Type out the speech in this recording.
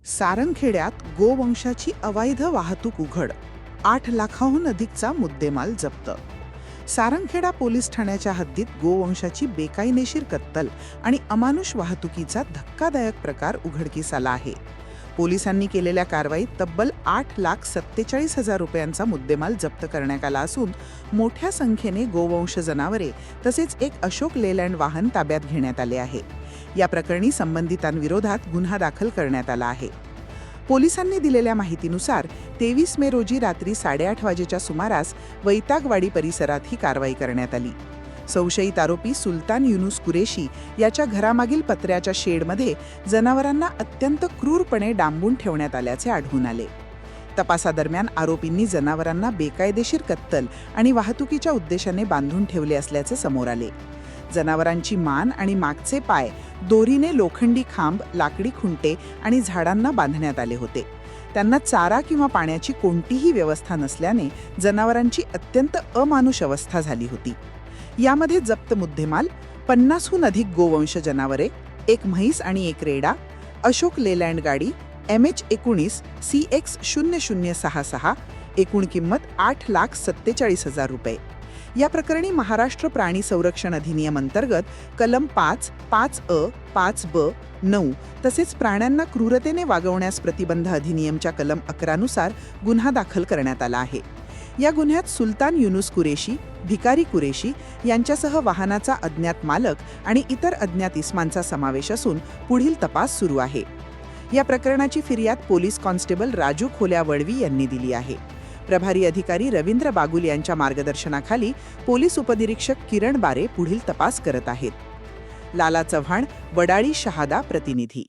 सारंगखेड्यात गोवंशाची अवैध वाहतूक उघड, 8 लाखांहून अधिकचा मुद्देमाल जप्त. सारंगखेडा पोलीस ठाण्याच्या हद्दीत गोवंशाची बेकायदेशीर कत्तल आणि अमानुष वाहतुकीचा धक्कादायक प्रकार उघडकीस आला आहे. पोलिसांनी केलेल्या कारवाईत तब्बल 8,47,000 रुपयांचा मुद्देमाल जप्त करण्यात आला असून मोठ्या संख्येने गोवंश जनावरे तसेच एक अशोक लेलँड वाहन ताब्यात घेण्यात आले आहे. या प्रकरणी संबंधितांविरोधात गुन्हा दाखल करण्यात आला आहे. पोलिसांनी दिलेल्या माहितीनुसार 23 मे रोजी रात्री 8:30 वाजेच्या सुमारास वैतागवाडी परिसरात ही कारवाई करण्यात आली. संशयित आरोपी सुलतान युनुस कुरेशी याच्या घरामागील पत्र्याच्या शेडमध्ये जनावरांना अत्यंत क्रूरपणे डांबून ठेवण्यात आल्याचे आढळून आले. तपासादरम्यान आरोपींनी जनावरांना बेकायदेशीर कत्तल आणि वाहतुकीच्या उद्देशाने बांधून ठेवले असल्याचे समोर आले. जनावरांची मान आणि मागचे पाय दोरीने लोखंडी खांब, लाकडी खुंटे आणि झाडांना बांधण्यात आले होते. त्यांना चारा किंवा पाण्याची कोणतीही व्यवस्था नसल्याने जनावरांची अत्यंत अमानुष अवस्था झाली होती. यामध्ये जप्त मुद्देमाल 50हून अधिक गोवंश जनावरे, एक म्हैस आणि एक रेडा, अशोक लेलँड गाडी MH19 CX0066, एकूण किंमत 8,47,000 रुपये. या प्रकरणी महाराष्ट्र प्राणी संरक्षण अधिनियम अंतर्गत कलम 5, 5A, 5B, 9 तसेच प्राण्यांना क्रूरतेने वागवण्यास प्रतिबंध अधिनियमच्या कलम 11 नुसार गुन्हा दाखल करण्यात आला आहे. या गुन्ह्यात सुलतान युनुस कुरेशी, भिकारी कुरेशी यांच्यासह वाहनाचा अज्ञात मालक आणि इतर अज्ञात इस्मांचा समावेश असून पुढील तपास सुरू आहे. या प्रकरणाची फिर्याद पोलीस कॉन्स्टेबल राजू खोल्या वळवी यांनी दिली आहे. प्रभारी अधिकारी रवींद्र बागुल यांच्या मार्गदर्शनाखाली पोलीस उपनिरीक्षक किरण बारे पुढील तपास करत आहेत. लाला चव्हाण, वडाळी शहादा प्रतिनिधी.